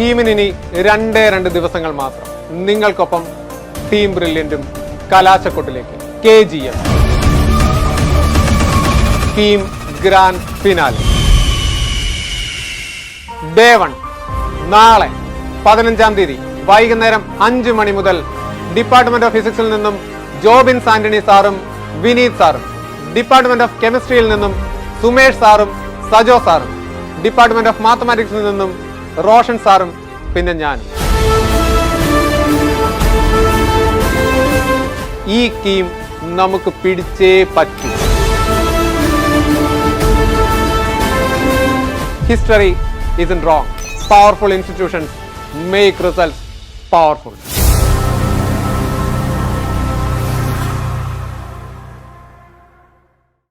ടീമിന് ഇനി 2 ദിവസങ്ങൾ മാത്രം. നിങ്ങൾക്കൊപ്പം ടീം ബ്രില്യന്റും കലാശക്കൊട്ടിലേക്ക് KGF team grand finale day 1 നാളെ 15-ാം തീയതി വൈകുന്നേരം 5 മണി മുതൽ ഡിപ്പാർട്ട്മെന്റ് ഓഫ് ഫിസിക്സിൽ നിന്നും ജോബിൻസ് ആന്റണി സാറും വിനീത് സാറും, ഡിപ്പാർട്ട്മെന്റ് ഓഫ് കെമിസ്ട്രിയിൽ നിന്നും സുമേഷ് സാറും സജോ സാറും, ഡിപ്പാർട്ട്മെന്റ് ഓഫ് മാത്തമാറ്റിക്സിൽ നിന്നും റോഷൻ സാറും, പിന്നെ ഞാനും. ഈ ടീം നമുക്ക് പിടിച്ചേ പറ്റൂ. History isn't wrong. Powerful institutions make results powerful.